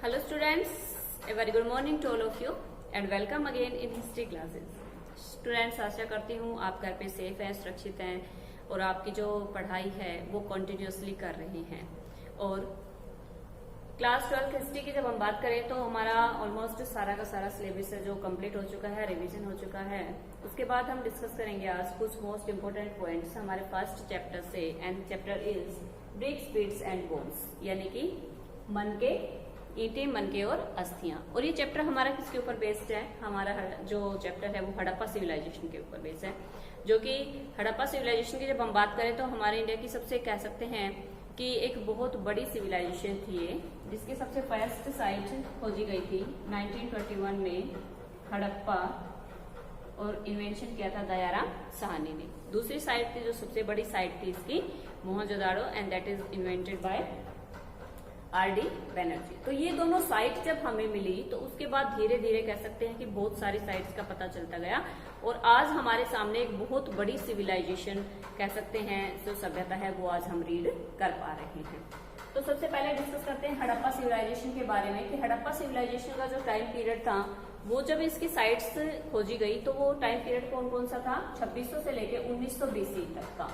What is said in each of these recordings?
Hello students, a very good morning to all of you and welcome again in history classes. Students, आशा करती हूँ आप घर पे safe हैं, सुरक्षित हैं और आपकी जो पढ़ाई है वो कंटिन्यूअसली कर रही हैं। और क्लास 12 हिस्ट्री की जब हम बात करें तो हमारा ऑलमोस्ट सारा का सारा सिलेबस है जो कंप्लीट हो चुका है, रिवीजन हो चुका है। उसके बाद हम डिस्कस करेंगे आज कुछ मोस्ट इंपोर्टेंट पॉइंट्स हमारे फर्स्ट चैप्टर से, and chapter is bricks, beads and bones, यानी कि मन के ईंटें, मन के और अस्थियां। और ये चैप्टर हमारा किसके ऊपर बेस्ड है? हमारा जो चैप्टर है वो हड़प्पा सिविलाइजेशन के ऊपर बेस्ड है, जो कि हड़प्पा सिविलाइजेशन की जब हम बात करें तो हमारे इंडिया की सबसे कह सकते हैं कि एक बहुत बड़ी सिविलाइजेशन थी ये, जिसकी सबसे फर्स्ट साइट खोजी गई थी 1921 में हड़प्पा, और इन्वेंशन किया था दयाराम साहनी ने। दूसरी साइट थी जो सबसे बड़ी साइट थी इसकी, Mohenjodaro, and that is invented by RD. Banerjee. तो ये दोनों साइट जब हमें मिली तो उसके बाद धीरे धीरे कह सकते हैं कि बहुत सारी साइट्स का पता चलता गया, और आज हमारे सामने एक बहुत बड़ी सिविलाइजेशन कह सकते हैं, जो सभ्यता है वो आज हम रीड कर पा रहे हैं। तो सबसे पहले डिस्कस करते हैं हड़प्पा सिविलाइजेशन के बारे में कि हड़प्पा सिविलाइजेशन का जो टाइम पीरियड था वो जब इसकी साइट्स खोजी गई तो वो टाइम पीरियड कौन कौन सा था? 2600 से लेके 1900 BC तक का,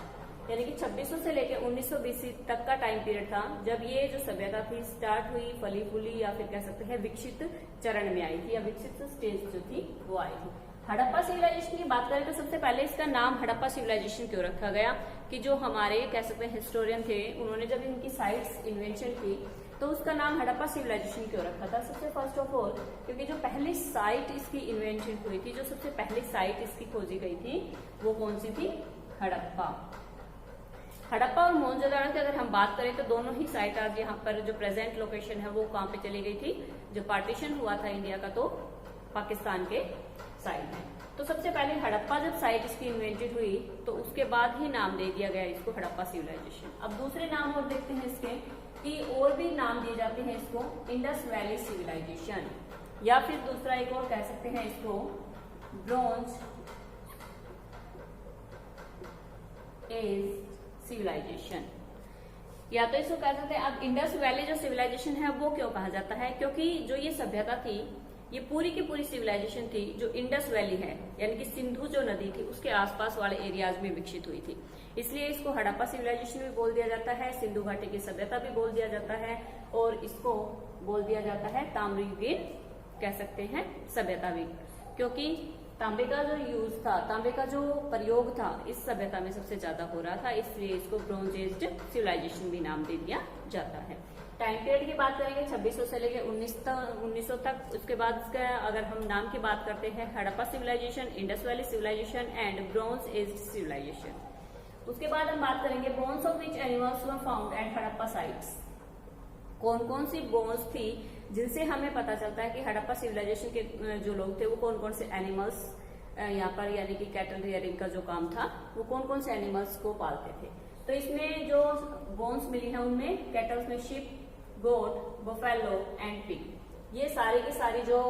यानी कि 2600 से लेके 1900 BC तक का टाइम पीरियड था जब ये जो सभ्यता थी स्टार्ट हुई, फली फूली, या फिर कह सकते हैं विकसित चरण में आई थी, या विकसित स्टेज जो थी वो आई थी। हड़प्पा सिविलाइजेशन की बात करें तो सबसे पहले इसका नाम हड़प्पा सिविलाइजेशन क्यों रखा गया कि जो हमारे कह सकते हैं हिस्टोरियन थे, उन्होंने जब इनकी साइट्स इन्वेंशन की तो उसका नाम हड़प्पा सिविलाइजेशन क्यों रखा था? सबसे फर्स्ट ऑफ ऑल क्योंकि जो पहली साइट इसकी इन्वेंशन हुई थी, जो सबसे पहली साइट इसकी खोजी गई थी वो कौन सी थी? हड़प्पा। हड़प्पा और मोहनजोदाड़ो की अगर हम बात करें तो दोनों ही साइट आज यहाँ पर जो प्रेजेंट लोकेशन है वो कहाँ पे चली गई थी? जो पार्टीशन हुआ था इंडिया का तो पाकिस्तान के साइड में। तो सबसे पहले हड़प्पा जब साइट इसकी इन्वेंटेड हुई तो उसके बाद ही नाम दे दिया गया इसको हड़प्पा सिविलाइजेशन। अब दूसरे नाम और देखते हैं इसके कि और भी नाम दिए जाते हैं इसको इंडस वैली सिविलाइजेशन, या फिर दूसरा एक और कह सकते हैं इसको ब्रॉन्ज एज सिविलाइजेशन, या तो इसको कह सकते हैं। अब इंडस वैली जो सिविलाइजेशन है वो क्यों कहा जाता है? क्योंकि जो ये सभ्यता थी, ये पूरी की पूरी सिविलाइजेशन थी जो इंडस वैली है, यानी कि सिंधु जो नदी थी उसके आसपास वाले एरियाज में विकसित हुई थी, इसलिए इसको हड़प्पा सिविलाइजेशन भी बोल दिया जाता है, सिंधु घाटी की सभ्यता भी बोल दिया जाता है, और इसको बोल दिया जाता है ताम्रयुगीन कह सकते हैं सभ्यता भी, क्योंकि तांबे का जो यूज था, तांबे का जो प्रयोग था इस सभ्यता में सबसे ज्यादा हो रहा था, इसलिए इसको ब्रॉन्ज एज सिविलाइजेशन भी नाम दे दिया जाता है। टाइम पीरियड की बात करेंगे 2600 से लेकर 1900 तक। उसके बाद इसका अगर हम नाम की बात करते हैं Harappa civilisation, Indus valley civilisation and bronze age civilisation. उसके बाद हम बात करेंगे bones of which animals were found at Harappa sites. कौन कौन सी बोन्स थी जिनसे हमें पता चलता है कि हड़प्पा सिविलाइजेशन के जो लोग थे वो कौन कौन से एनिमल्स यहाँ पर, यानी कि कैटल रियरिंग का जो काम था वो कौन कौन से एनिमल्स को पालते थे। तो इसमें जो बोन्स मिली है उनमें कैटल्स में sheep, goat, buffalo and pig, ये सारी की सारी जो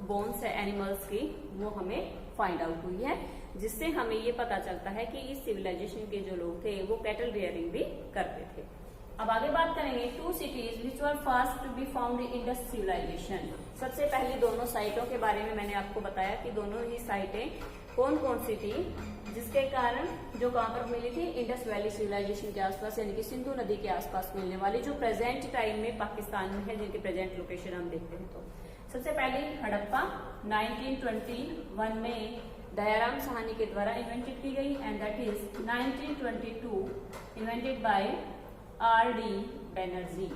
बोन्स है एनिमल्स की वो हमें फाइंड आउट हुई है, जिससे हमें ये पता चलता है कि इस सिविलाइजेशन के जो लोग थे वो कैटल रियरिंग भी करते थे। अब आगे बात करेंगे two cities which were first to be found in Indus civilisation. सबसे पहले दोनों साइटों के बारे में मैंने आपको बताया कि दोनों ही साइटें कौन कौन सी थी, जिसके कारण जो कहां पर मिली थी? इंडस वैली सिविलाइजेशन के आसपास, यानी कि सिंधु नदी के आसपास मिलने वाली, जो प्रेजेंट टाइम में पाकिस्तान में है, जिनकी प्रेजेंट लोकेशन हम देखते हैं। तो सबसे पहले हड़प्पा 1921 में दयाराम साहनी के द्वारा इन्वेंटेड की गई, and that is 1922 invented by RD. Banerjee.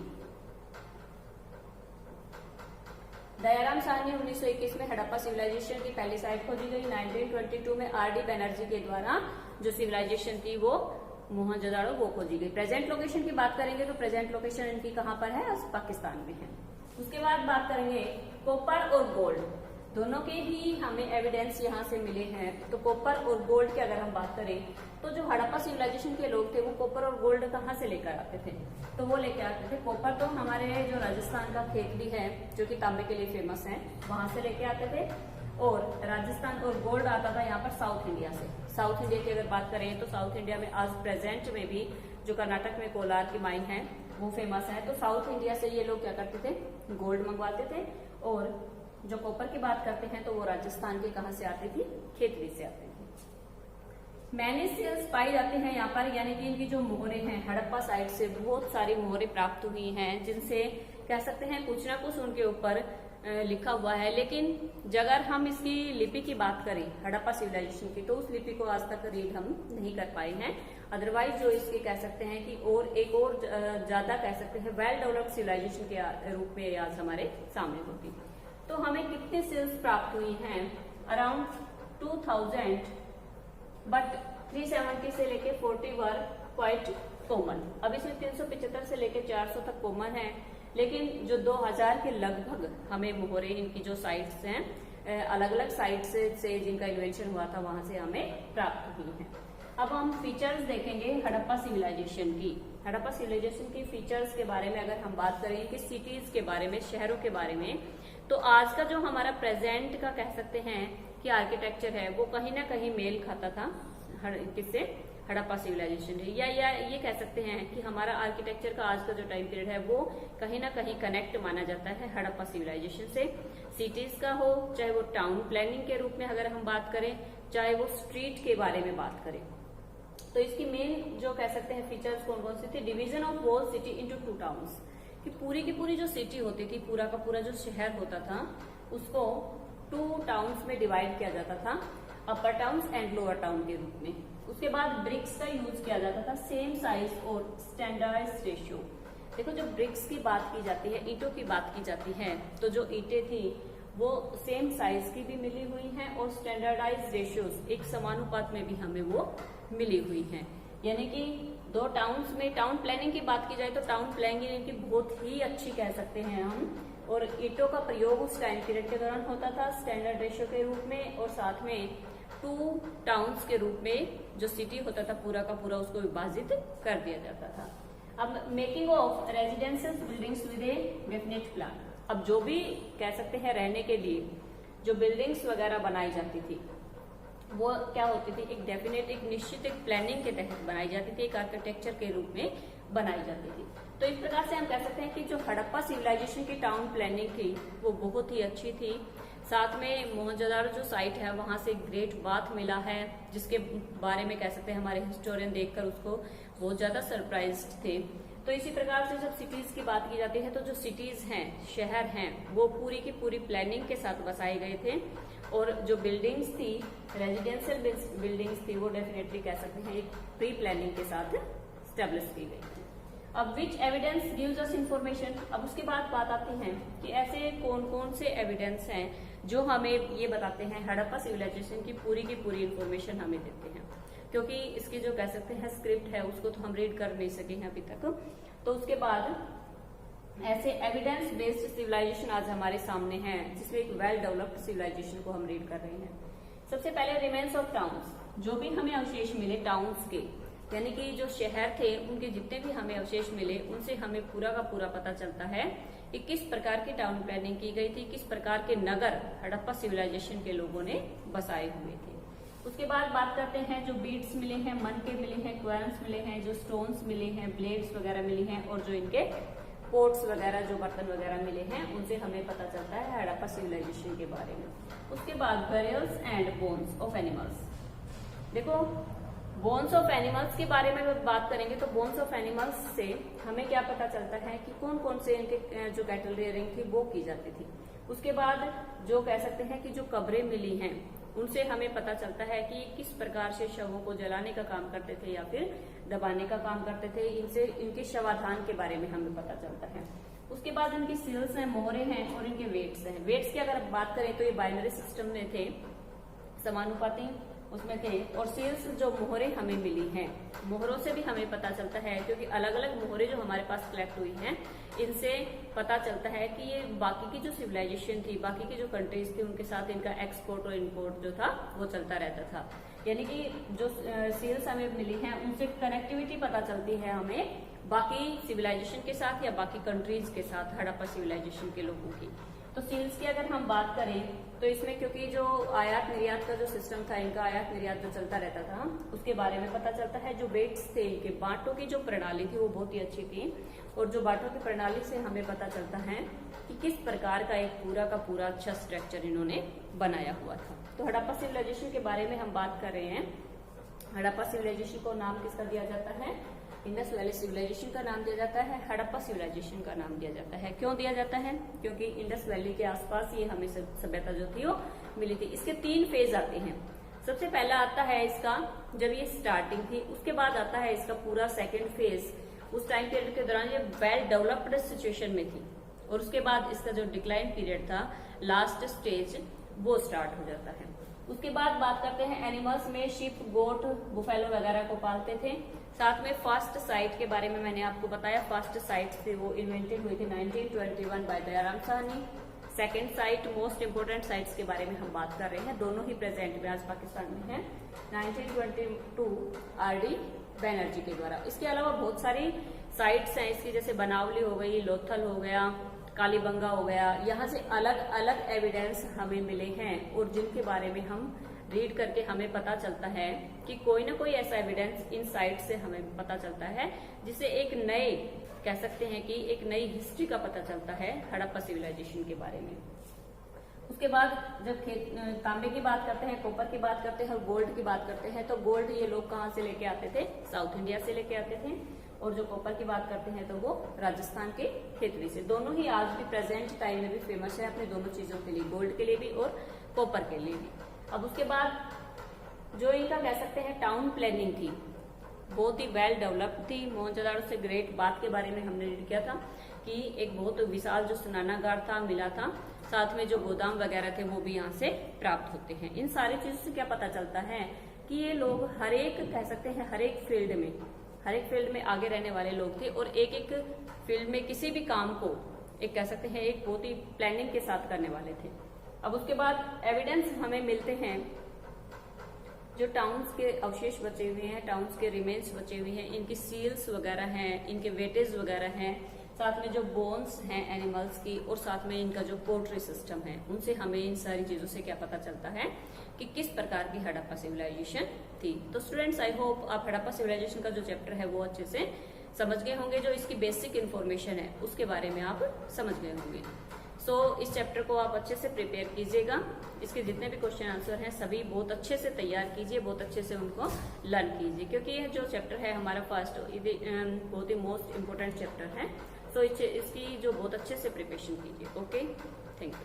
Dayaram Sahni 1921 में हड़प्पा सिविलाइजेशन की पहली साइट खोजी गई। 1922 में आर.डी. बैनर्जी के द्वारा जो सिविलाइजेशन थी वो मोहनजोदाड़ो वो खोजी गई। प्रेजेंट लोकेशन की बात करेंगे तो प्रेजेंट लोकेशन इनकी कहां पर है? पाकिस्तान में है। उसके बाद बात करेंगे कॉपर और गोल्ड, दोनों के ही हमें एविडेंस यहाँ से मिले हैं। तो कॉपर और गोल्ड की अगर हम बात करें तो जो हड़प्पा सिविलाइजेशन के लोग थे वो कॉपर और गोल्ड कहाँ से लेकर आते थे? तो वो लेकर आते थे कॉपर तो हमारे जो राजस्थान का खेतड़ी है जो कि तांबे के लिए फेमस है, वहां से लेके आते थे, और राजस्थान और गोल्ड आता था यहाँ पर साउथ इंडिया से। साउथ इंडिया की अगर बात करें तो साउथ इंडिया में आज प्रेजेंट में भी जो कर्नाटक में कोलार की माइन है वो फेमस है। तो साउथ इंडिया से ये लोग क्या करते थे, गोल्ड मंगवाते थे। और जो कॉपर की बात करते हैं तो वो राजस्थान के कहाँ से आती थी, खेतड़ी से आती थी। मैनी सेल्स पाई जाती हैं यहाँ पर, यानी कि इनकी जो मोहरे हैं हड़प्पा साइड से बहुत सारी मोहरे प्राप्त हुई हैं, जिनसे कह सकते हैं कुछ ना कुछ उनके ऊपर लिखा हुआ है। लेकिन अगर हम इसकी लिपि की बात करें हड़प्पा सिविलाइजेशन की, तो उस लिपि को आज तक रीड हम नहीं कर पाए हैं। अदरवाइज जो इसके कह सकते हैं कि और एक और ज्यादा कह सकते हैं वेल डेवलप्ड सिविलाइजेशन के रूप में आज हमारे सामने होती। तो हमें कितने सेल्स प्राप्त हुई हैं, अराउंड 2000, बट 370 से लेके 40 वर क्वाइट कॉमन। अब इसमें 375 से लेके 400 तक कॉमन है, लेकिन जो 2000 के लगभग हमें मोहरे इनकी जो साइट्स हैं अलग अलग साइट्स से जिनका इन्वेंशन हुआ था वहां से हमें प्राप्त हुई है। अब हम फीचर्स देखेंगे हड़प्पा सिविलाइजेशन की। हड़प्पा सिविलाइजेशन की फीचर्स के बारे में अगर हम बात करें कि सिटीज के बारे में, शहरों के बारे में, तो आज का जो हमारा प्रेजेंट का कह सकते हैं कि आर्किटेक्चर है वो कहीं ना कहीं मेल खाता था किससे, हड़प्पा सिविलाइजेशन है। या ये कह सकते हैं कि हमारा आर्किटेक्चर का आज का जो टाइम पीरियड है वो कहीं ना कहीं कनेक्ट माना जाता है हड़प्पा सिविलाइजेशन से। सिटीज का हो, चाहे वो टाउन प्लानिंग के रूप में अगर हम बात करें, चाहे वो स्ट्रीट के बारे में बात करें, तो इसकी मेन जो कह सकते हैं फीचर्स कौन कौन सी थी, division of whole city into 2 towns, कि पूरी की पूरी जो सिटी होती थी, पूरा का पूरा जो शहर होता था, उसको 2 टाउन्स में डिवाइड किया जाता था, अपर टाउन्स एंड लोअर टाउन के रूप में। उसके बाद ब्रिक्स का यूज किया जाता था, सेम साइज और स्टैंडर्डाइज रेशियो। देखो जब ब्रिक्स की बात की जाती है, ईंटों की बात की जाती है, तो जो ईंटें थी वो सेम साइज की भी मिली हुई हैं और स्टैंडर्डाइज रेशियोज एक समानुपात में भी हमें वो मिली हुई हैं। यानी कि 2 टाउन्स में टाउन प्लानिंग की बात की जाए तो टाउन प्लानिंग इनकी बहुत ही अच्छी कह सकते हैं हम, और ईंटों का प्रयोग उस टाइम पीरियड के दौरान होता था स्टैंडर्ड रेशियो के रूप में, और साथ में 2 टाउन्स के रूप में जो सिटी होता था पूरा का पूरा उसको विभाजित कर दिया जाता था। अब making of residential buildings with a definite plan. अब जो भी कह सकते हैं रहने के लिए जो बिल्डिंग्स वगैरह बनाई जाती थी वो क्या होती थी, एक डेफिनेट एक निश्चित एक प्लानिंग के तहत बनाई जाती थी, एक आर्किटेक्चर के रूप में बनाई जाती थी। तो इस प्रकार से हम कह सकते हैं कि जो हड़प्पा सिविलाइजेशन की टाउन प्लानिंग थी वो बहुत ही अच्छी थी। साथ में मोहनजोदारो जो साइट है वहां से ग्रेट बाथ मिला है, जिसके बारे में कह सकते हैं हमारे हिस्टोरियन देखकर उसको बहुत ज्यादा सरप्राइज्ड थे। तो इसी प्रकार से जब सिटीज की बात की जाती है तो जो सिटीज हैं, शहर हैं, वो पूरी की पूरी प्लानिंग के साथ बसाए गए थे, और जो बिल्डिंग्स थी, रेजिडेंशियल बिल्डिंग्स थी, वो डेफिनेटली कह सकते हैं एक प्री प्लानिंग के साथ स्टेब्लिश की गई थी। अब विच एविडेंस गिव्स अस इंफॉर्मेशन। अब उसके बाद बात आती है कि ऐसे कौन कौन से एविडेंस हैं जो हमें ये बताते हैं हड़प्पा सिविलाइजेशन की पूरी इंफॉर्मेशन हमें देते हैं, क्योंकि इसकी जो कह सकते हैं स्क्रिप्ट है उसको तो हम रीड कर नहीं सके हैं अभी तक। तो उसके बाद ऐसे एविडेंस बेस्ड सिविलाइजेशन आज हमारे सामने है, जिसमें एक वेल डेवलप्ड सिविलाइजेशन को हम रीड कर रहे हैं। सबसे पहले रिमेन्स ऑफ टाउन्स, जो भी हमें अवशेष मिले टाउन्स के, यानी कि जो शहर थे उनके जितने भी हमें अवशेष मिले उनसे हमें पूरा का पूरा पता चलता है कि किस प्रकार की टाउन प्लानिंग की गई थी, किस प्रकार के नगर हड़प्पा सिविलाइजेशन के लोगों ने बसाए हुए थे। उसके बाद बात करते हैं जो बीड्स मिले हैं, मन के मिले हैं, क्वेंस मिले हैं, जो स्टोन्स मिले हैं, ब्लेड्स वगैरह मिली हैं, और जो इनके पोट्स वगैरह जो बर्तन वगैरह मिले हैं उनसे हमें पता चलता है हड़प्पा सिविलाइजेशन के बारे में। उसके बाद burials and bones of animals. देखो बोन्स ऑफ एनिमल्स के बारे में बात करेंगे तो बोन्स ऑफ एनिमल्स से हमें क्या पता चलता है कि कौन कौन से इनके जो कैटल रेयरिंग थी वो की जाती थी। उसके बाद जो कह सकते हैं कि जो कब्रें मिली हैं उनसे हमें पता चलता है कि किस प्रकार से शवों को जलाने का काम करते थे या फिर दबाने का काम करते थे। इनसे इनके शवाधान के बारे में हमें पता चलता है। उसके बाद इनकी सील्स हैं, मोहरे हैं और इनके वेट्स हैं। वेट्स की अगर बात करें तो ये बाइनरी सिस्टम में थे, समानुपाती उसमें थे। और सील्स जो मोहरे हमें मिली हैं, मोहरों से भी हमें पता चलता है, क्योंकि अलग अलग मोहरे जो हमारे पास कलेक्ट हुई हैं इनसे पता चलता है कि ये बाकी की जो सिविलाइजेशन थी, बाकी की जो कंट्रीज थी उनके साथ इनका एक्सपोर्ट और इम्पोर्ट जो था वो चलता रहता था। यानी कि जो सील्स हमें मिली हैं उनसे कनेक्टिविटी पता चलती है हमें बाकी सिविलाइजेशन के साथ या बाकी कंट्रीज के साथ हड़प्पा सिविलाइजेशन के लोगों की। तो सील्स की अगर हम बात करें तो इसमें क्योंकि जो आयात निर्यात का जो सिस्टम था, इनका आयात निर्यात जो चलता रहता था उसके बारे में पता चलता है। जो वेट्स थे, इनके बांटों की जो प्रणाली थी वो बहुत ही अच्छी थी। और जो बाटों की प्रणाली से हमें पता चलता है कि किस प्रकार का एक पूरा का पूरा अच्छा स्ट्रक्चर इन्होंने बनाया हुआ था। तो हड़प्पा सिविलाइजेशन के बारे में हम बात कर रहे हैं। हड़प्पा सिविलाइजेशन को नाम किसका दिया जाता है? इंडस वैली सिविलाइजेशन का नाम दिया जाता है, हड़प्पा सिविलाइजेशन का नाम दिया जाता है। क्यों दिया जाता है? क्योंकि इंडस वैली के आसपास ये हमें सभ्यता जो थी वो मिली थी। इसके 3 फेज आते हैं। सबसे पहला आता है इसका जब ये स्टार्टिंग थी, उसके बाद आता है इसका पूरा सेकेंड फेज। उस टाइम पीरियड के दौरान ये वेल डेवलप्ड सिचुएशन में थी, और उसके बाद इसका जो डिक्लाइन पीरियड था, लास्ट स्टेज, वो स्टार्ट हो जाता है। उसके बाद बात करते हैं एनिमल्स में, शिप, गोट, बुफेलो वगैरह को पालते थे। साथ में फास्ट साइट के बारे में मैंने आपको बताया, फास्ट साइट से वो इन्वेंटेड हुई थी 1921 by Dayaram Sahni. Second site, most important sites के बारे में हम बात कर रहे हैं, दोनों ही प्रेजेंट में आज पाकिस्तान में है, 1922 आरडी बैनर्जी के द्वारा। इसके अलावा बहुत सारी साइट्स हैं इसकी, जैसे बनावली हो गई, लोथल हो गया, कालीबंगा हो गया। यहाँ से अलग अलग एविडेंस हमें मिले हैं, और जिनके बारे में हम रीड करके हमें पता चलता है कि कोई ना कोई ऐसा एविडेंस इन साइट से हमें पता चलता है, जिससे एक नए, कह सकते हैं कि एक नई हिस्ट्री का पता चलता है हड़प्पा सिविलाइजेशन के बारे में। उसके बाद जब तांबे की बात करते हैं, कॉपर की बात करते हैं और गोल्ड की बात करते हैं, तो गोल्ड ये लोग कहाँ से लेके आते थे? साउथ इंडिया से लेके आते थे। और जो कॉपर की बात करते हैं तो वो राजस्थान के खेतड़ी से। दोनों ही आज भी प्रेजेंट टाइम में भी फेमस है अपने दोनों चीजों के लिए, गोल्ड के लिए भी और कॉपर के लिए भी। अब उसके बाद जो इनका कह सकते हैं टाउन प्लानिंग थी, बहुत ही वेल डेवलप्ड थी। मोहनजोदाड़ो से ग्रेट बात के बारे में हमने रीड किया था कि एक बहुत विशाल जो स्नानागार था, मिला था, साथ में जो गोदाम वगैरह थे वो भी यहाँ से प्राप्त होते हैं। इन सारी चीजों से क्या पता चलता है कि ये लोग हर एक, कह सकते हैं हर एक फील्ड में आगे रहने वाले लोग थे, और एक एक फील्ड में किसी भी काम को एक, कह सकते हैं एक बहुत ही प्लानिंग के साथ करने वाले थे। अब उसके बाद एविडेंस हमें मिलते हैं, जो टाउन्स के अवशेष बचे हुए हैं, टाउन्स के रिमेन्स बचे हुए हैं, इनकी सील्स वगैरह हैं, इनके वेटेज वगैरह हैं, साथ में जो बोन्स हैं एनिमल्स की, और साथ में इनका जो पोल्ट्री सिस्टम है, उनसे हमें इन सारी चीजों से क्या पता चलता है कि किस प्रकार की हड़प्पा सिविलाइजेशन थी। तो स्टूडेंट्स, आई होप आप हड़प्पा सिविलाइजेशन का जो चैप्टर है वो अच्छे से समझ गए होंगे। जो इसकी बेसिक इन्फॉर्मेशन है उसके बारे में आप समझ गए होंगे। सो इस चैप्टर को आप अच्छे से प्रिपेयर कीजिएगा। इसके जितने भी क्वेश्चन आंसर हैं सभी बहुत अच्छे से तैयार कीजिए, बहुत अच्छे से उनको लर्न कीजिए, क्योंकि यह जो चैप्टर है हमारा फर्स्ट, बहुत ही मोस्ट इम्पोर्टेंट चैप्टर है। सो इसकी जो बहुत अच्छे से प्रिपरेशन कीजिए। Okay, thank you.